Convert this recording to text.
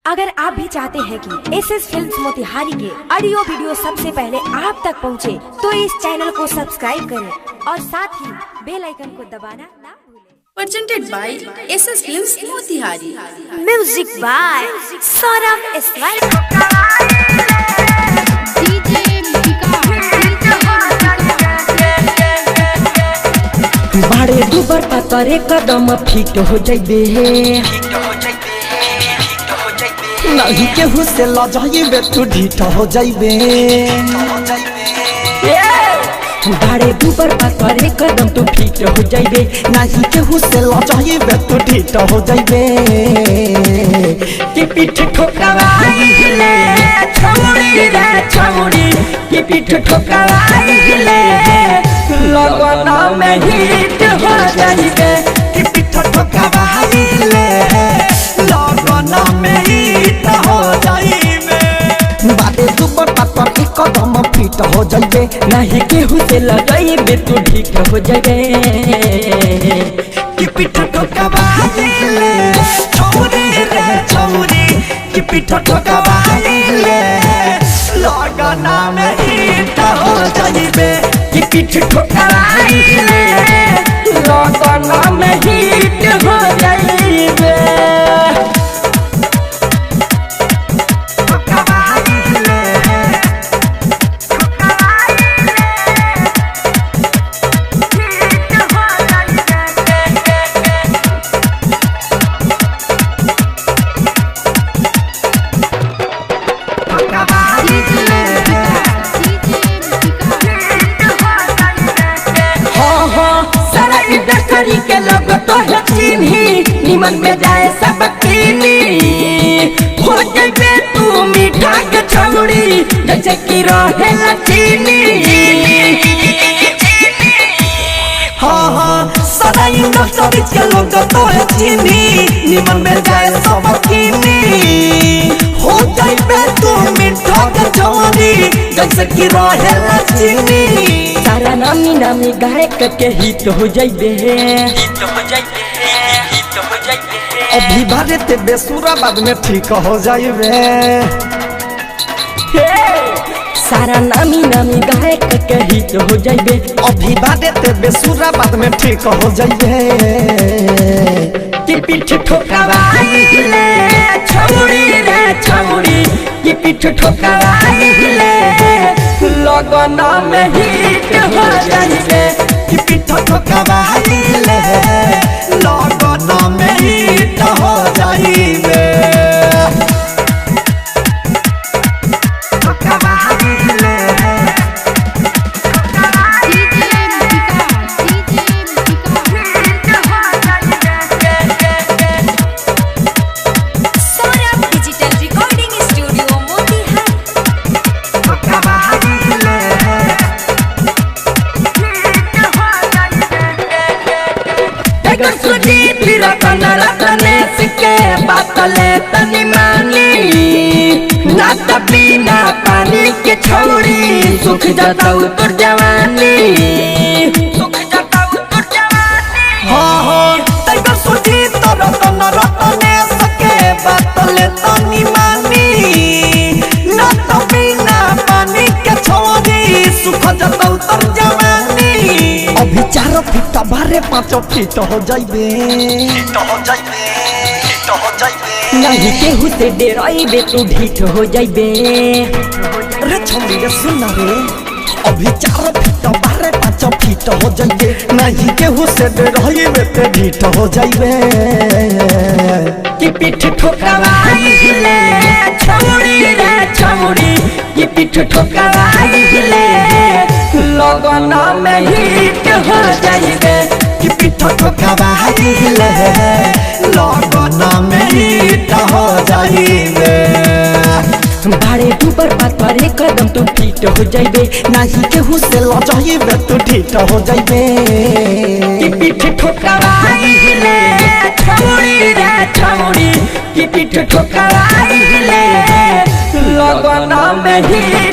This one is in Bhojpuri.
अगर आप भी चाहते हैं कि एसएस फिल्म्स मोतिहारी के ऑडियो वीडियो सबसे पहले आप तक पहुंचे, तो इस चैनल को सब्सक्राइब करें और साथ ही बेल आइकन को दबाना ना भूलें। Presented by SS Films Motihari. Music by Saurabh Ismail. बाड़े दुबर पातरे कदम फिट हो जाइबे, नहीं केहू से लजाइबे तू ढीठ हो जाइबे। बाड़े दुबर पातरे कदम तू फिट हो जाइबे, नहीं केहू से लजाइबे तू ढीठ हो जाइबे। कि पीठ ठोकराइले छौड़ी रे छौड़ी, कि पीठ ठोकराइले लगना में हिट हो जाइबे। कि पीठ ठोकराइले लगना में हिट हो जाइबे। बाटे सुपर पातर के कदम फिट हो जाइबे, नहीं केहू से लगाइबे तू ठीक हो जाइबे। कि पीठ ठोकराइले छौड़ी रे छौड़ी, कि पीठ ठोकराइले लगना में हिट हो जाइबे। कि पीठ ठोकराइले लगना में हिट हो जाइबे। के लोग तो है चिन्ही निमन में जाए सब कीनी। हो जाइबे तू मीठा के छौड़ी जैसे कि रहे लचीनी। हाँ हाँ सदा इंडस्ट्री के लोग तो है चिन्ही निमन में जाए सब कीनी। हो जाइबे तू मीठा के छौड़ी जैसे कि रहे लचीनी। सारा नामी नामी गायक के हिट हो जाइबे, हिट हो जाइबे, हिट हो जाइबे। अभी भारत बेसुरा बाद में ठीक हो जाइबे। सारा नामी नामी गायक के हिट हो जाइबे, अभी भारत बेसुरा बाद में ठीक हो जाइबे। कि पीठ ठोकराइले छौड़ी रे छौड़ी, कि पीठ ठोकराइले लगना में हिट हो जाइबे। कि पीठ ठोकराइले लगना में हिट हो जाइबे। बातले तनी मानी ना बिना पानी के छौड़ी सुख जाता तोर जवानी, सुख जाता तोर जवानी। हाँ हाँ तैको सोची तो रतन रतने सके बातले तनी मानी ना बिना पानी के छौड़ी सुख जाता तोर जवानी। अभी 4 फीट बारे 5 फीट हो जाइबे, फीट हो जाइबे, फीट हो जाइबे। नहीं केहू से डेराइबे तू ढीठ हो जाइबे। रे छौड़ी रे सुन रे, अभी 4 फीट बारे 5 फीट हो जाइबे, नहीं केहू से डेराइबे तू ढीठ हो जाइबे। कि पीठ ठोकराइले छौड़ी रे छौड़ी, कि पीठ ठोकराइले लगना में हिट हो जाइबे। कि पीठ ठोकराइले लगना में हिट हो जाइबे। बाड़े दुबर पातरे कदम तू फिट हो जाइबे, नहीं केहू से लजाइबे तू ढीठ हो जाइबे। कि पीठ ठोकराइले छौड़ी रे छौड़ी, कि पीठ ठोकराइले लगना में हिट